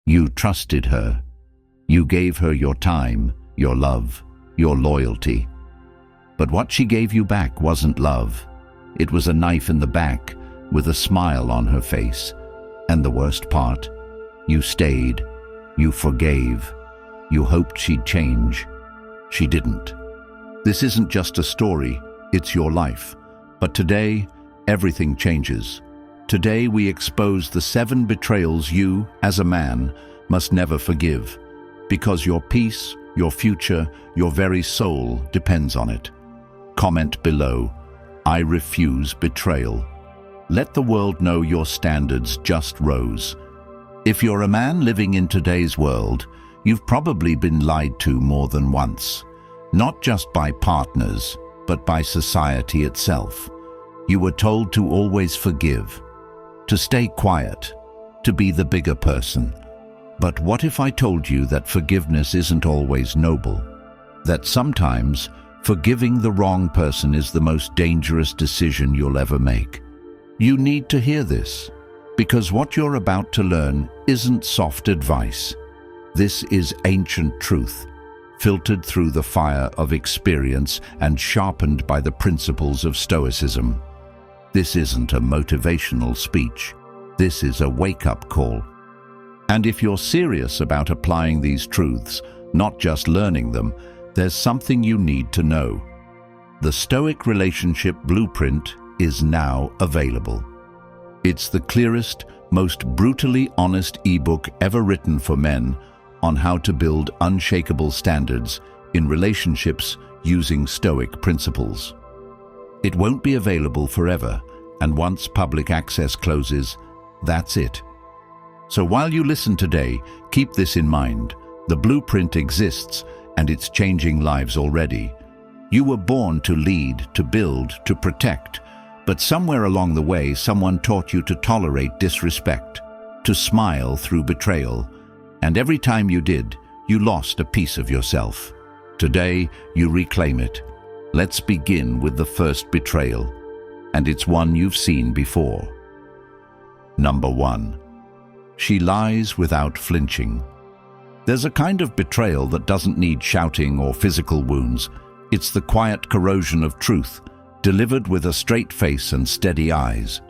You trusted her. You gave her your time, your love, your loyalty. But what she gave you back wasn't love. It was a knife in the back with a smile on her face. And the worst part, you stayed, you forgave, you hoped she'd change. She didn't. This isn't just a story, it's your life. But today, everything changes. Today we expose the 7 betrayals you, as a man, must never forgive, because your peace, your future, your very soul depends on it. Comment below, I refuse betrayal. Let the world know your standards just rose. If you're a man living in today's world, you've probably been lied to more than once. Not just by partners, but by society itself. You were told to always forgive, to stay quiet, to be the bigger person. But what if I told you that forgiveness isn't always noble? That sometimes forgiving the wrong person is the most dangerous decision you'll ever make? You need to hear this, because what you're about to learn isn't soft advice. This is ancient truth, filtered through the fire of experience and sharpened by the principles of Stoicism. This isn't a motivational speech. This is a wake-up call. And if you're serious about applying these truths, not just learning them, there's something you need to know. The Stoic Relationship Blueprint is now available. It's the clearest, most brutally honest ebook ever written for men on how to build unshakable standards in relationships using Stoic principles. It won't be available forever, and once public access closes, that's it. So while you listen today, keep this in mind. The blueprint exists, and it's changing lives already. You were born to lead, to build, to protect, but somewhere along the way, someone taught you to tolerate disrespect, to smile through betrayal, and every time you did, you lost a piece of yourself. Today, you reclaim it. Let's begin with the first betrayal, and it's one you've seen before. Number 1. She lies without flinching. There's a kind of betrayal that doesn't need shouting or physical wounds. It's the quiet corrosion of truth, delivered with a straight face and steady eyes.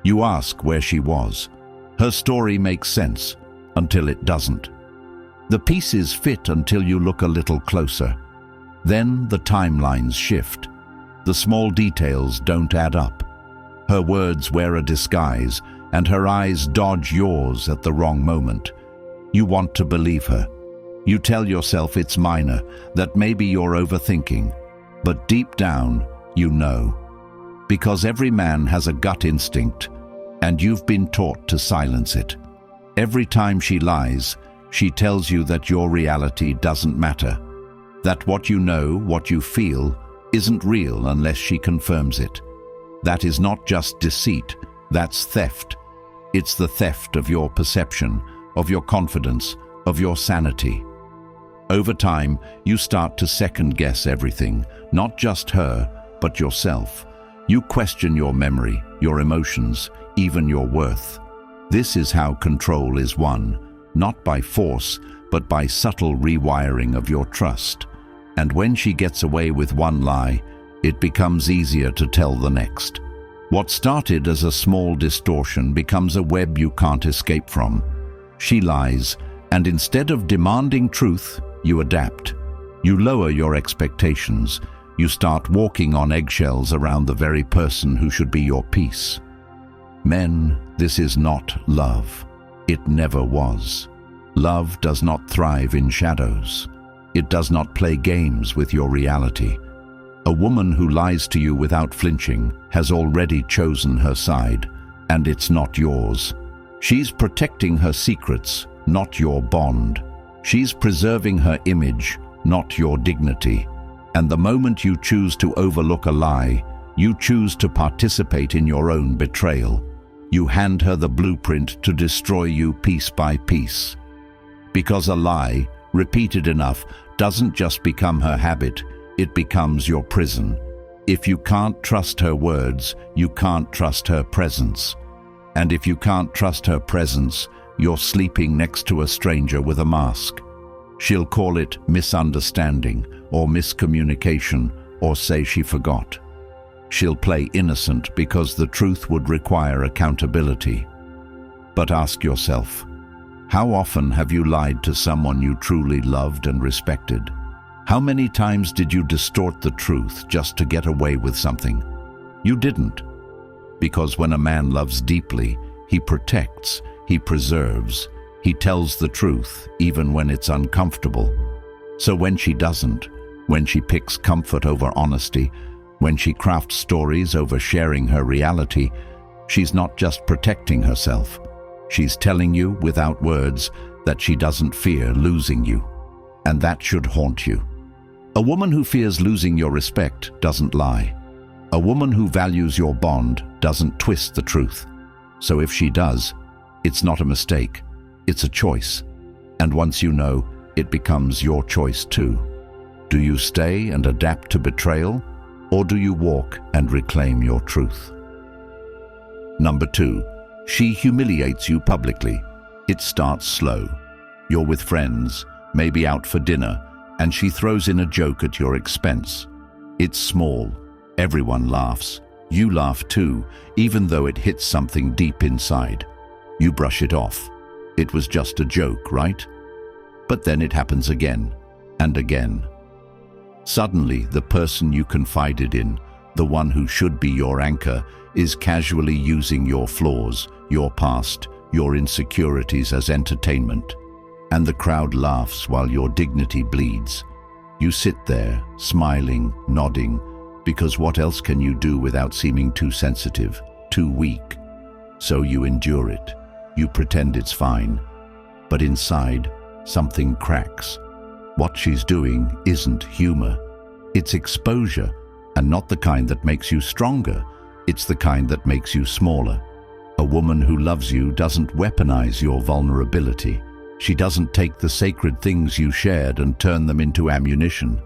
You ask where she was. Her story makes sense, until it doesn't. The pieces fit until you look a little closer. Then the timelines shift. The small details don't add up. Her words wear a disguise, and her eyes dodge yours at the wrong moment. You want to believe her. You tell yourself it's minor, that maybe you're overthinking. But deep down, you know. Because every man has a gut instinct, and you've been taught to silence it. Every time she lies, she tells you that your reality doesn't matter. That what you know, what you feel, isn't real unless she confirms it. That is not just deceit, that's theft. It's the theft of your perception, of your confidence, of your sanity. Over time, you start to second-guess everything, not just her, but yourself. You question your memory, your emotions, even your worth. This is how control is won, not by force, but by subtle rewiring of your trust. And when she gets away with one lie, it becomes easier to tell the next. What started as a small distortion becomes a web you can't escape from. She lies, and instead of demanding truth, you adapt. You lower your expectations. You start walking on eggshells around the very person who should be your peace. Men, this is not love. It never was. Love does not thrive in shadows. It does not play games with your reality. A woman who lies to you without flinching has already chosen her side, and it's not yours. She's protecting her secrets, not your bond. She's preserving her image, not your dignity. And the moment you choose to overlook a lie, you choose to participate in your own betrayal. You hand her the blueprint to destroy you piece by piece. Because a lie, repeated enough, doesn't just become her habit, it becomes your prison. If you can't trust her words, you can't trust her presence. And if you can't trust her presence, you're sleeping next to a stranger with a mask. She'll call it misunderstanding or miscommunication or say she forgot. She'll play innocent because the truth would require accountability. But ask yourself, how often have you lied to someone you truly loved and respected? How many times did you distort the truth just to get away with something? You didn't. Because when a man loves deeply, he protects, he preserves, he tells the truth even when it's uncomfortable. So when she doesn't, when she picks comfort over honesty, when she crafts stories over sharing her reality, she's not just protecting herself. She's telling you without words that she doesn't fear losing you. And that should haunt you. A woman who fears losing your respect doesn't lie. A woman who values your bond doesn't twist the truth. So if she does, it's not a mistake, it's a choice. And once you know, it becomes your choice too. Do you stay and adapt to betrayal, or do you walk and reclaim your truth? Number 2, she humiliates you publicly. It starts slow. You're with friends, maybe out for dinner, and she throws in a joke at your expense. It's small. Everyone laughs. You laugh too, even though it hits something deep inside. You brush it off. It was just a joke, right? But then it happens again and again. Suddenly, the person you confided in, the one who should be your anchor, is casually using your flaws, your past, your insecurities as entertainment. And the crowd laughs while your dignity bleeds. You sit there, smiling, nodding, because what else can you do without seeming too sensitive, too weak? So you endure it. You pretend it's fine. But inside, something cracks. What she's doing isn't humor. It's exposure, and not the kind that makes you stronger. It's the kind that makes you smaller. A woman who loves you doesn't weaponize your vulnerability. She doesn't take the sacred things you shared and turn them into ammunition.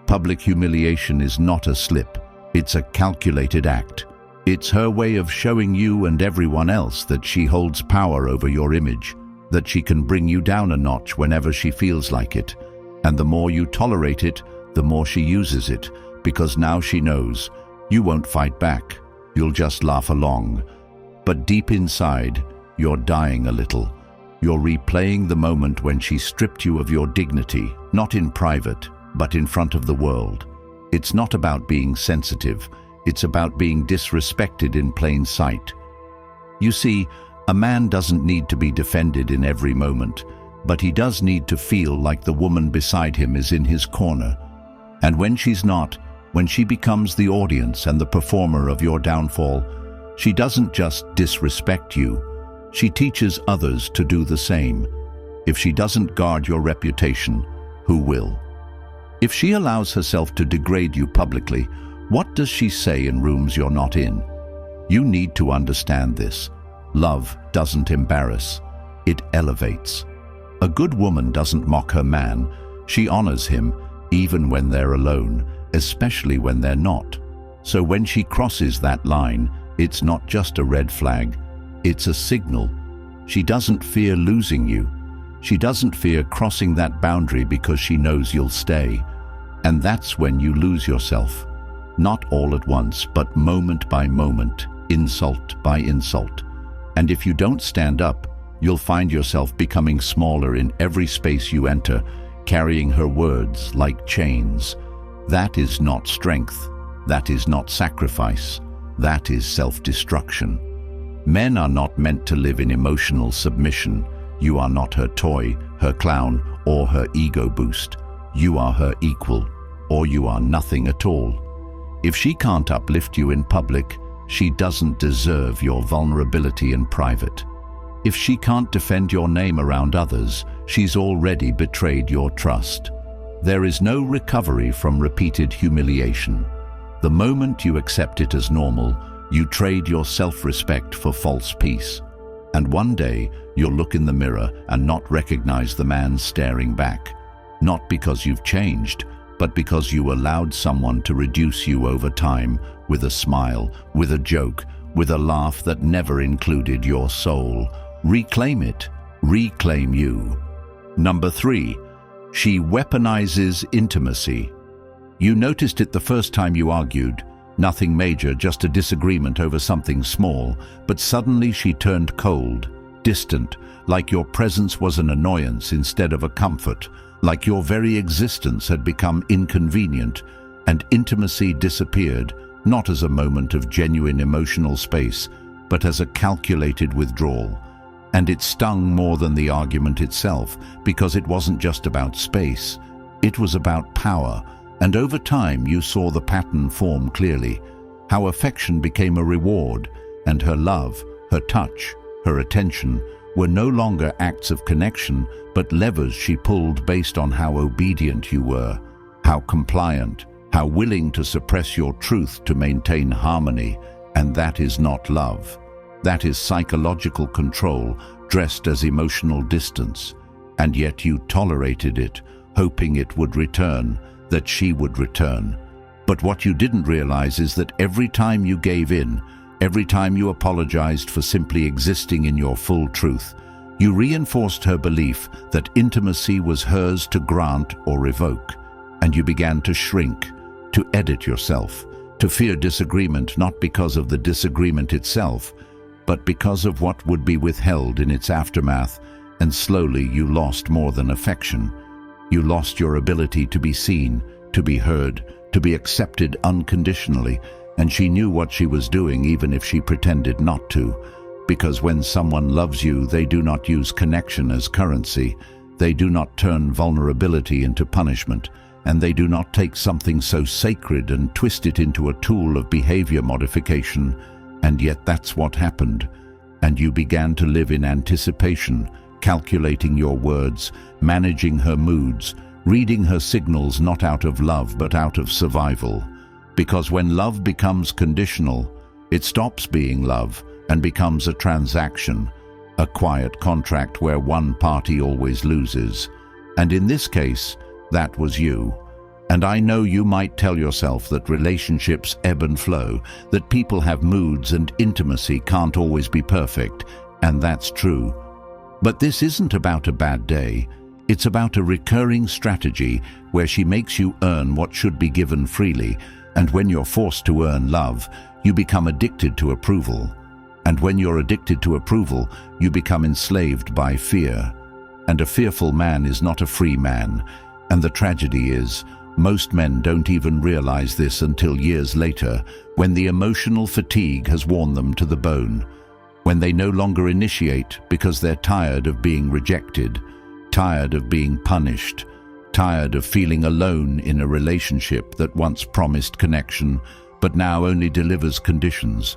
Public humiliation is not a slip. It's a calculated act. It's her way of showing you and everyone else that she holds power over your image, that she can bring you down a notch whenever she feels like it. And the more you tolerate it, the more she uses it, because now she knows you won't fight back. You'll just laugh along. But deep inside, you're dying a little. You're replaying the moment when she stripped you of your dignity, not in private, but in front of the world. It's not about being sensitive. It's about being disrespected in plain sight. You see, a man doesn't need to be defended in every moment, but he does need to feel like the woman beside him is in his corner. And when she's not, when she becomes the audience and the performer of your downfall, she doesn't just disrespect you. She teaches others to do the same. If she doesn't guard your reputation, who will? If she allows herself to degrade you publicly, what does she say in rooms you're not in? You need to understand this. Love doesn't embarrass, it elevates. A good woman doesn't mock her man. She honors him, even when they're alone, especially when they're not. So when she crosses that line, it's not just a red flag, it's a signal. She doesn't fear losing you. She doesn't fear crossing that boundary because she knows you'll stay. And that's when you lose yourself. Not all at once, but moment by moment, insult by insult. And if you don't stand up, you'll find yourself becoming smaller in every space you enter, carrying her words like chains. That is not strength. That is not sacrifice. That is self-destruction. Men are not meant to live in emotional submission. You are not her toy, her clown, or her ego boost. You are her equal, or you are nothing at all. If she can't uplift you in public, she doesn't deserve your vulnerability in private. If she can't defend your name around others, she's already betrayed your trust. There is no recovery from repeated humiliation. The moment you accept it as normal, you trade your self-respect for false peace. And one day, you'll look in the mirror and not recognize the man staring back. Not because you've changed, but because you allowed someone to reduce you over time with a smile, with a joke, with a laugh that never included your soul. Reclaim it. reclaim you. Number 3, she weaponizes intimacy. You noticed it the first time you argued. Nothing major, just a disagreement over something small, but suddenly she turned cold, distant, like your presence was an annoyance instead of a comfort, like your very existence had become inconvenient, and intimacy disappeared, not as a moment of genuine emotional space, but as a calculated withdrawal. And it stung more than the argument itself, because it wasn't just about space, it was about power. And over time you saw the pattern form clearly, how affection became a reward, and her love, her touch, her attention were no longer acts of connection, but levers she pulled based on how obedient you were, how compliant, how willing to suppress your truth to maintain harmony. And that is not love. That is psychological control dressed as emotional distance. And yet you tolerated it, hoping it would return, that she would return. But what you didn't realize is that every time you gave in, every time you apologized for simply existing in your full truth, you reinforced her belief that intimacy was hers to grant or revoke. And you began to shrink, to edit yourself, to fear disagreement, not because of the disagreement itself, but because of what would be withheld in its aftermath. And slowly you lost more than affection. You lost your ability to be seen, to be heard, to be accepted unconditionally, and she knew what she was doing even if she pretended not to. Because when someone loves you, they do not use connection as currency. They do not turn vulnerability into punishment, and they do not take something so sacred and twist it into a tool of behavior modification. And yet that's what happened. And you began to live in anticipation, calculating your words, managing her moods, reading her signals not out of love but out of survival. Because when love becomes conditional, it stops being love and becomes a transaction, a quiet contract where one party always loses. And in this case, that was you. And I know you might tell yourself that relationships ebb and flow, that people have moods and intimacy can't always be perfect, and that's true. But this isn't about a bad day. It's about a recurring strategy where she makes you earn what should be given freely, and when you're forced to earn love, you become addicted to approval. And when you're addicted to approval, you become enslaved by fear. And a fearful man is not a free man. And the tragedy is, most men don't even realize this until years later, when the emotional fatigue has worn them to the bone. When they no longer initiate because they're tired of being rejected, tired of being punished, tired of feeling alone in a relationship that once promised connection, but now only delivers conditions.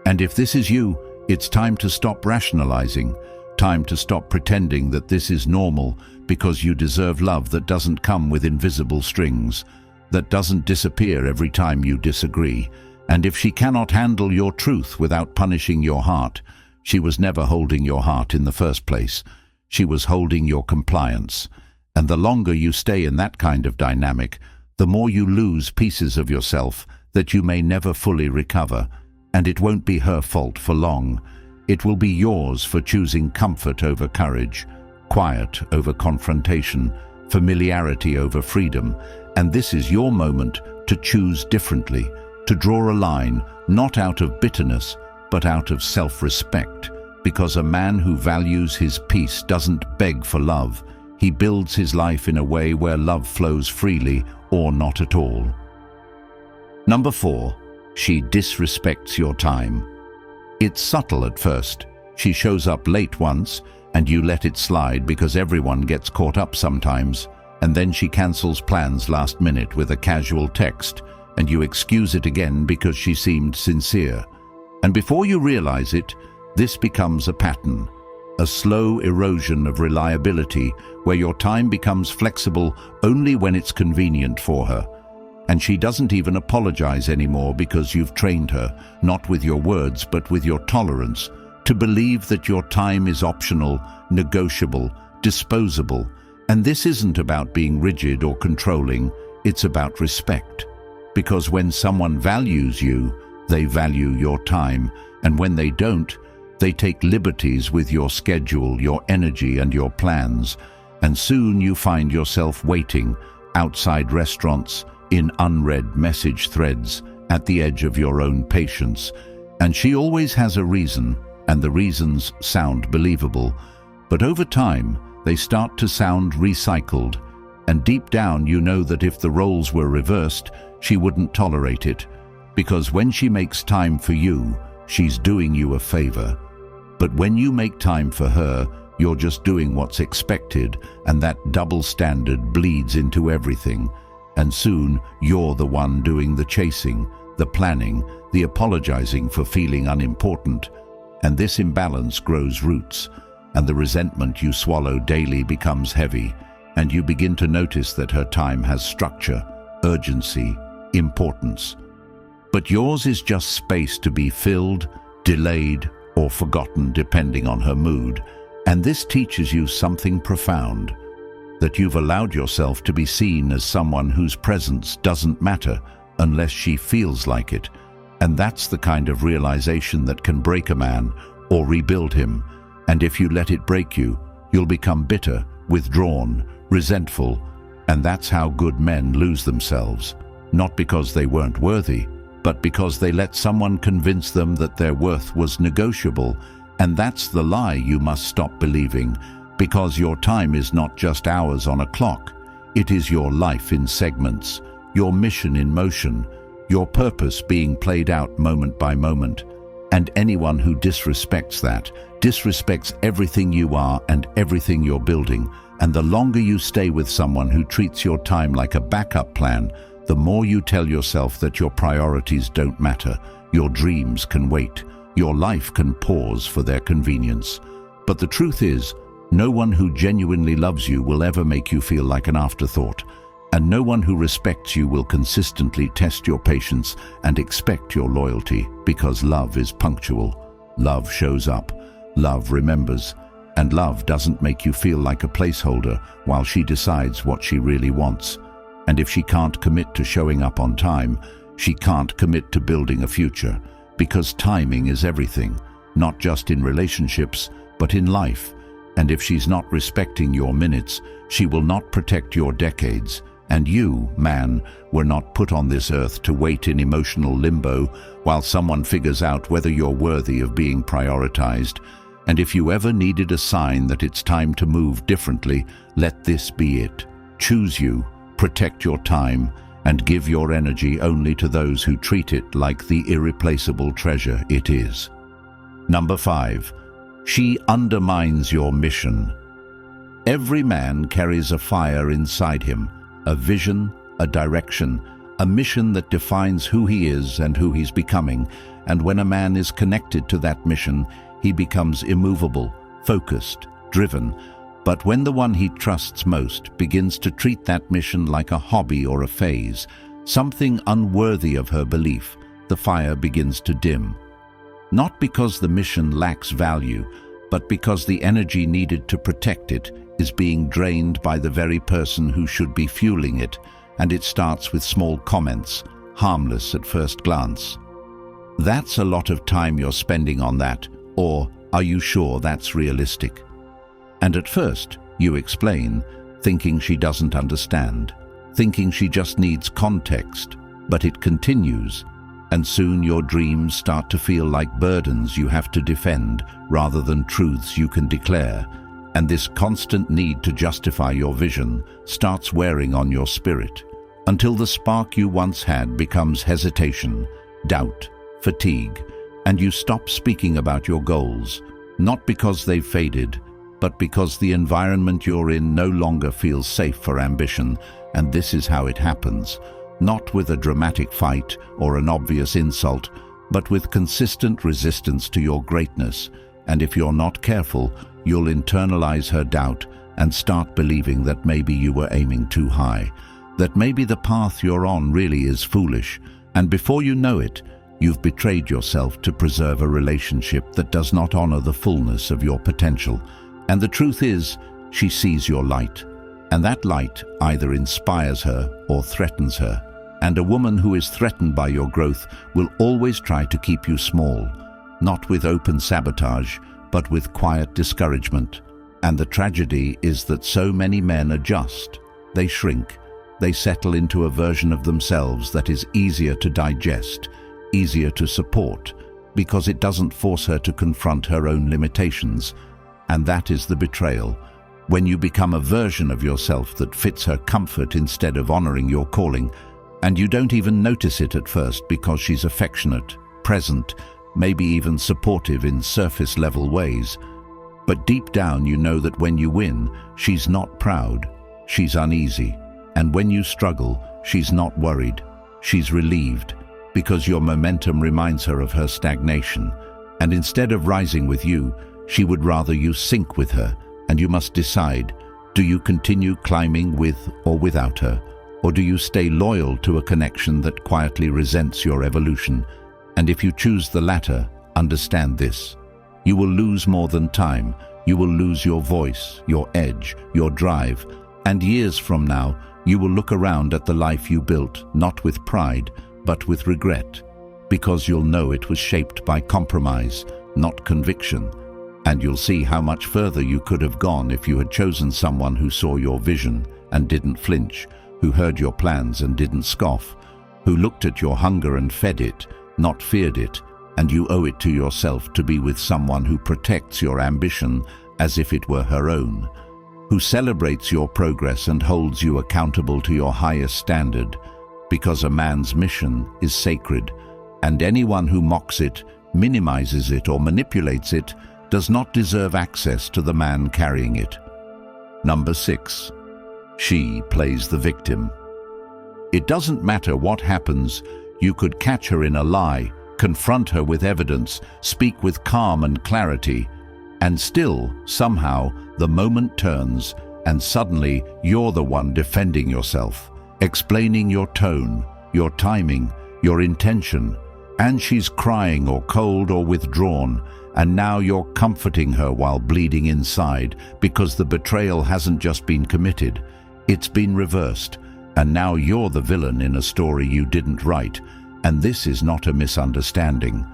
And if this is you, it's time to stop rationalizing, time to stop pretending that this is normal, because you deserve love that doesn't come with invisible strings, that doesn't disappear every time you disagree. And if she cannot handle your truth without punishing your heart, she was never holding your heart in the first place. She was holding your compliance. And the longer you stay in that kind of dynamic, the more you lose pieces of yourself that you may never fully recover. And it won't be her fault for long. It will be yours for choosing comfort over courage, quiet over confrontation, familiarity over freedom. And this is your moment to choose differently, to draw a line, not out of bitterness, but out of self-respect. Because a man who values his peace doesn't beg for love. He builds his life in a way where love flows freely or not at all. Number 4, she disrespects your time. It's subtle at first. She shows up late once, and you let it slide because everyone gets caught up sometimes. And then she cancels plans last minute with a casual text, and you excuse it again because she seemed sincere. And before you realize it, this becomes a pattern, a slow erosion of reliability where your time becomes flexible only when it's convenient for her. And she doesn't even apologize anymore because you've trained her, not with your words but with your tolerance, to believe that your time is optional, negotiable, disposable. And this isn't about being rigid or controlling, it's about respect. Because when someone values you, they value your time, and when they don't, They take liberties with your schedule, your energy, and your plans, and soon you find yourself waiting outside restaurants, in unread message threads, at the edge of your own patience. And she always has a reason, and the reasons sound believable. But over time, they start to sound recycled, and deep down you know that if the roles were reversed, she wouldn't tolerate it, because when she makes time for you, she's doing you a favor. But when you make time for her, you're just doing what's expected, and that double standard bleeds into everything. And soon, you're the one doing the chasing, the planning, the apologizing for feeling unimportant. And this imbalance grows roots, and the resentment you swallow daily becomes heavy, and you begin to notice that her time has structure, urgency, importance. But yours is just space to be filled, delayed, or forgotten depending on her mood. And this teaches you something profound, that you've allowed yourself to be seen as someone whose presence doesn't matter unless she feels like it. And that's the kind of realization that can break a man or rebuild him. And if you let it break you, you'll become bitter, withdrawn, resentful. And that's how good men lose themselves, not because they weren't worthy, but because they let someone convince them that their worth was negotiable. And that's the lie you must stop believing, because your time is not just hours on a clock. It is your life in segments, your mission in motion, your purpose being played out moment by moment. And anyone who disrespects that, disrespects everything you are and everything you're building. And the longer you stay with someone who treats your time like a backup plan, the more you tell yourself that your priorities don't matter, your dreams can wait, your life can pause for their convenience. But the truth is, no one who genuinely loves you will ever make you feel like an afterthought, and no one who respects you will consistently test your patience and expect your loyalty, because love is punctual. Love shows up, love remembers, and love doesn't make you feel like a placeholder while she decides what she really wants. And if she can't commit to showing up on time, she can't commit to building a future, because timing is everything, not just in relationships, but in life. And if she's not respecting your minutes, she will not protect your decades. And you, man, were not put on this earth to wait in emotional limbo while someone figures out whether you're worthy of being prioritized. And if you ever needed a sign that it's time to move differently, let this be it. Choose you, protect your time, and give your energy only to those who treat it like the irreplaceable treasure it is. Number 5. She undermines your mission. Every man carries a fire inside him, a vision, a direction, a mission that defines who he is and who he's becoming. And when a man is connected to that mission, he becomes immovable, focused, driven. But when the one he trusts most begins to treat that mission like a hobby or a phase, something unworthy of her belief, the fire begins to dim. Not because the mission lacks value, but because the energy needed to protect it is being drained by the very person who should be fueling it, and it starts with small comments, harmless at first glance. That's a lot of time you're spending on that, or are you sure that's realistic? And at first, you explain, thinking she doesn't understand, thinking she just needs context, but it continues, and soon your dreams start to feel like burdens you have to defend rather than truths you can declare, and this constant need to justify your vision starts wearing on your spirit, until the spark you once had becomes hesitation, doubt, fatigue, and you stop speaking about your goals, not because they've faded, but because the environment you're in no longer feels safe for ambition. And this is how it happens, not with a dramatic fight or an obvious insult, but with consistent resistance to your greatness. And if you're not careful, you'll internalize her doubt and start believing that maybe you were aiming too high, that maybe the path you're on really is foolish, and before you know it, you've betrayed yourself to preserve a relationship that does not honor the fullness of your potential. And the truth is, she sees your light, and that light either inspires her or threatens her. And a woman who is threatened by your growth will always try to keep you small. not with open sabotage, but with quiet discouragement. And the tragedy is that so many men adjust. They shrink. They settle into a version of themselves that is easier to digest, easier to support, because it doesn't force her to confront her own limitations. And that is the betrayal, when you become a version of yourself that fits her comfort instead of honoring your calling, and you don't even notice it at first because she's affectionate, present, maybe even supportive in surface-level ways. But deep down you know that when you win, she's not proud, she's uneasy. And when you struggle, she's not worried, she's relieved, because your momentum reminds her of her stagnation. And instead of rising with you, she would rather you sink with her, and you must decide, do you continue climbing with or without her? Or do you stay loyal to a connection that quietly resents your evolution? And if you choose the latter, understand this. You will lose more than time. You will lose your voice, your edge, your drive. And years from now, you will look around at the life you built, not with pride, but with regret, because you'll know it was shaped by compromise, not conviction. And you'll see how much further you could have gone if you had chosen someone who saw your vision and didn't flinch, who heard your plans and didn't scoff, who looked at your hunger and fed it, not feared it. And you owe it to yourself to be with someone who protects your ambition as if it were her own, who celebrates your progress and holds you accountable to your highest standard, because a man's mission is sacred, and anyone who mocks it, minimizes it, or manipulates it does not deserve access to the man carrying it. Number 6. She plays the victim. It doesn't matter what happens. You could catch her in a lie, confront her with evidence, speak with calm and clarity, and still, somehow, the moment turns, and suddenly you're the one defending yourself, explaining your tone, your timing, your intention, and she's crying or cold or withdrawn, and now you're comforting her while bleeding inside, because the betrayal hasn't just been committed, it's been reversed, and now you're the villain in a story you didn't write. And this is not a misunderstanding.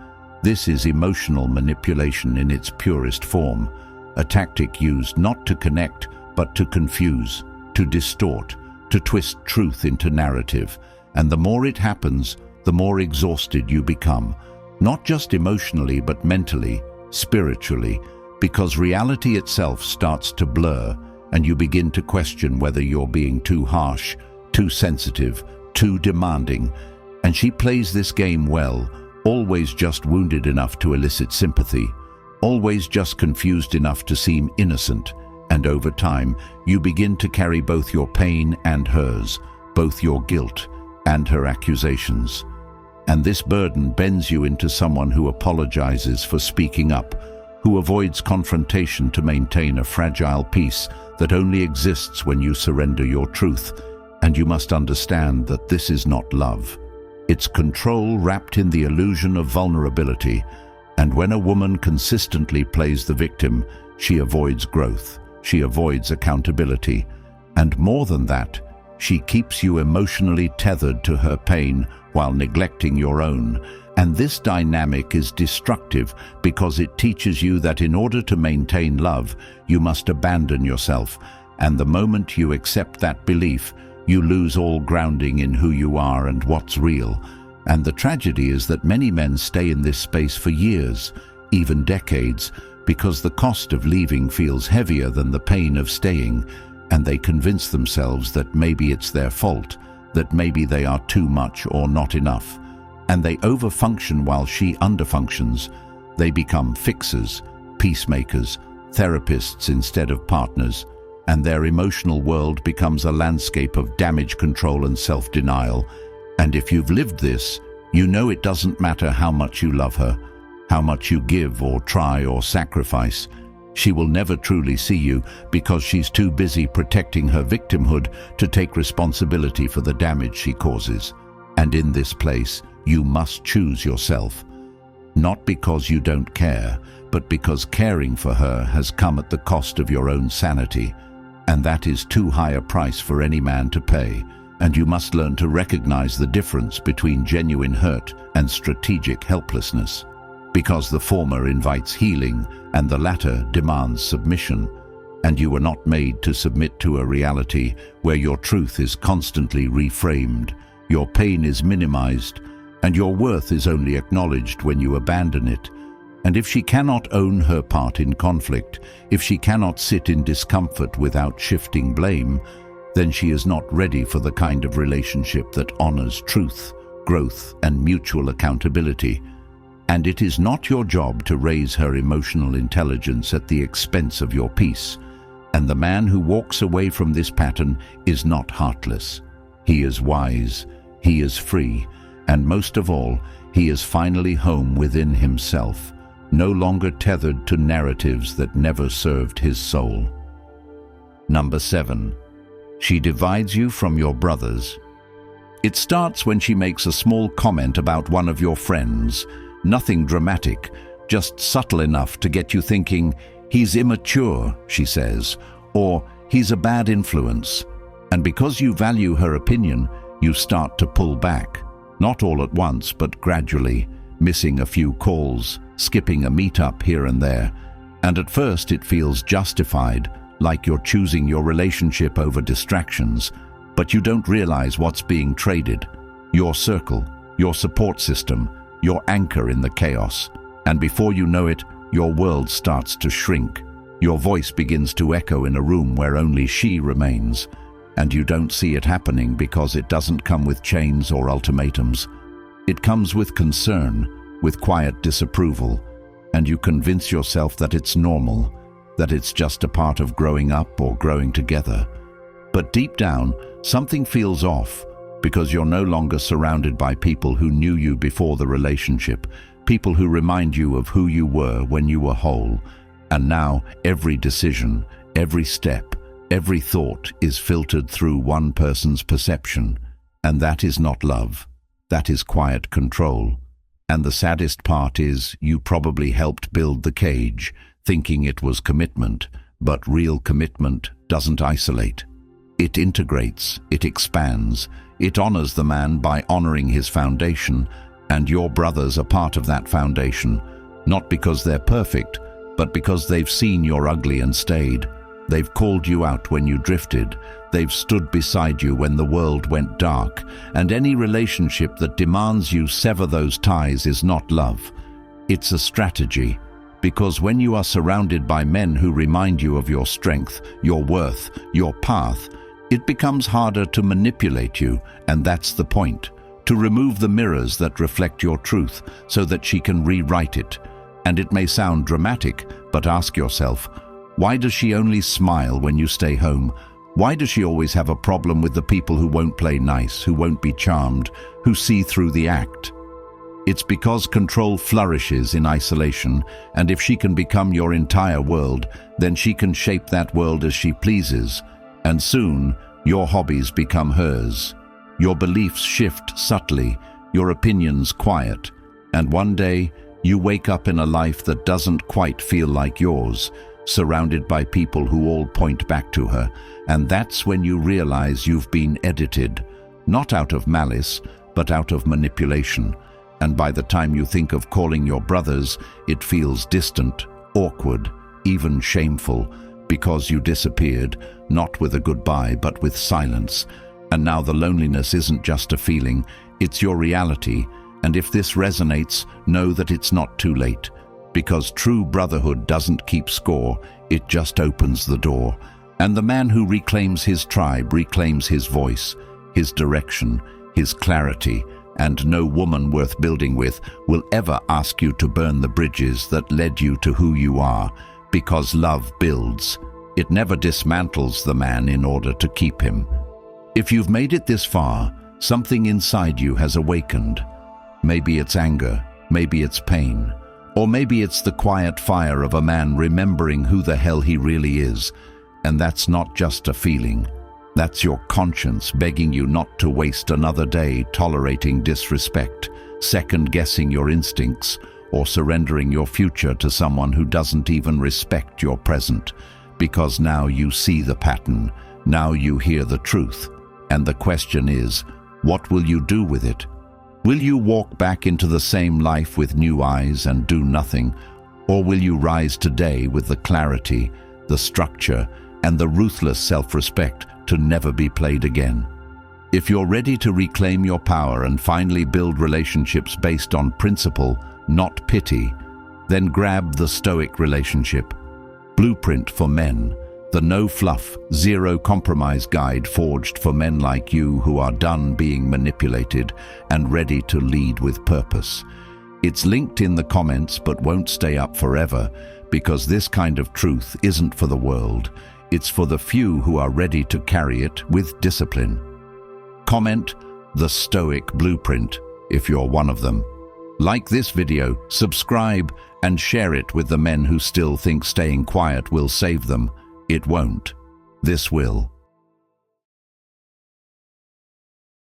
This is emotional manipulation in its purest form, a tactic used not to connect, but to confuse, to distort, to twist truth into narrative. And the more it happens, the more exhausted you become, not just emotionally, but mentally, spiritually, because reality itself starts to blur, and you begin to question whether you're being too harsh, too sensitive, too demanding. And she plays this game well, always just wounded enough to elicit sympathy, always just confused enough to seem innocent. And over time, you begin to carry both your pain and hers, both your guilt and her accusations. And this burden bends you into someone who apologizes for speaking up, who avoids confrontation to maintain a fragile peace that only exists when you surrender your truth. And you must understand that this is not love. It's control wrapped in the illusion of vulnerability. And when a woman consistently plays the victim, she avoids growth, she avoids accountability. And more than that, she keeps you emotionally tethered to her pain while neglecting your own. And this dynamic is destructive because it teaches you that in order to maintain love, you must abandon yourself. And the moment you accept that belief, you lose all grounding in who you are and what's real. And the tragedy is that many men stay in this space for years, even decades, because the cost of leaving feels heavier than the pain of staying, and they convince themselves that maybe it's their fault, that maybe they are too much or not enough. And they overfunction while she underfunctions. They become fixers, peacemakers, therapists instead of partners, and their emotional world becomes a landscape of damage control and self-denial. And if you've lived this, you know it doesn't matter how much you love her, how much you give or try or sacrifice. She will never truly see you because she's too busy protecting her victimhood to take responsibility for the damage she causes. And in this place, you must choose yourself. Not because you don't care, but because caring for her has come at the cost of your own sanity. And that is too high a price for any man to pay. And you must learn to recognize the difference between genuine hurt and strategic helplessness. because the former invites healing and the latter demands submission, and you were not made to submit to a reality where your truth is constantly reframed, your pain is minimized, and your worth is only acknowledged when you abandon it. And if she cannot own her part in conflict, if she cannot sit in discomfort without shifting blame, then she is not ready for the kind of relationship that honors truth, growth, and mutual accountability. And it is not your job to raise her emotional intelligence at the expense of your peace. And the man who walks away from this pattern is not heartless. He is wise, he is free, and most of all, he is finally home within himself, no longer tethered to narratives that never served his soul. Number 7. She divides you from your brothers. It starts when she makes a small comment about one of your friends. Nothing dramatic, just subtle enough to get you thinking, "He's immature," she says, or "He's a bad influence." And because you value her opinion, you start to pull back. Not all at once, but gradually, missing a few calls, skipping a meetup here and there. And at first it feels justified, like you're choosing your relationship over distractions, but you don't realize what's being traded. Your circle, your support system, your anchor in the chaos. And before you know it, your world starts to shrink. Your voice begins to echo in a room where only she remains. And you don't see it happening because it doesn't come with chains or ultimatums. It comes with concern, with quiet disapproval, and you convince yourself that it's normal, that it's just a part of growing up or growing together. But deep down, something feels off, because you're no longer surrounded by people who knew you before the relationship, people who remind you of who you were when you were whole. And now every decision, every step, every thought is filtered through one person's perception. And that is not love. That is quiet control. And the saddest part is you probably helped build the cage, thinking it was commitment, but real commitment doesn't isolate. It integrates, it expands, it honors the man by honoring his foundation, and your brothers are part of that foundation, not because they're perfect, but because they've seen your ugly and stayed. They've called you out when you drifted. They've stood beside you when the world went dark. And any relationship that demands you sever those ties is not love. It's a strategy. Because when you are surrounded by men who remind you of your strength, your worth, your path, it becomes harder to manipulate you, and that's the point. To remove the mirrors that reflect your truth so that she can rewrite it. And it may sound dramatic, but ask yourself, why does she only smile when you stay home? Why does she always have a problem with the people who won't play nice, who won't be charmed, who see through the act? It's because control flourishes in isolation, and if she can become your entire world, then she can shape that world as she pleases. And soon, your hobbies become hers. Your beliefs shift subtly, your opinions quiet, and one day, you wake up in a life that doesn't quite feel like yours, surrounded by people who all point back to her, and that's when you realize you've been edited, not out of malice, but out of manipulation. And by the time you think of calling your brothers, it feels distant, awkward, even shameful, because you disappeared, not with a goodbye, but with silence. And now the loneliness isn't just a feeling, it's your reality. And if this resonates, know that it's not too late. Because true brotherhood doesn't keep score, it just opens the door. And the man who reclaims his tribe reclaims his voice, his direction, his clarity, and no woman worth building with will ever ask you to burn the bridges that led you to who you are, because love builds. It never dismantles the man in order to keep him. If you've made it this far, something inside you has awakened. Maybe it's anger, maybe it's pain, or maybe it's the quiet fire of a man remembering who the hell he really is. And that's not just a feeling. That's your conscience begging you not to waste another day tolerating disrespect, second-guessing your instincts, or surrendering your future to someone who doesn't even respect your present. Because now you see the pattern, now you hear the truth. And the question is, what will you do with it? Will you walk back into the same life with new eyes and do nothing? Or will you rise today with the clarity, the structure, and the ruthless self-respect to never be played again? If you're ready to reclaim your power and finally build relationships based on principle, not pity, then grab the Stoic Relationship Blueprint for Men, the no-fluff, zero-compromise guide forged for men like you who are done being manipulated and ready to lead with purpose. It's linked in the comments but won't stay up forever, because this kind of truth isn't for the world. It's for the few who are ready to carry it with discipline. Comment the Stoic Blueprint if you're one of them. Like this video, subscribe, and share it with the men who still think staying quiet will save them. It won't. This will.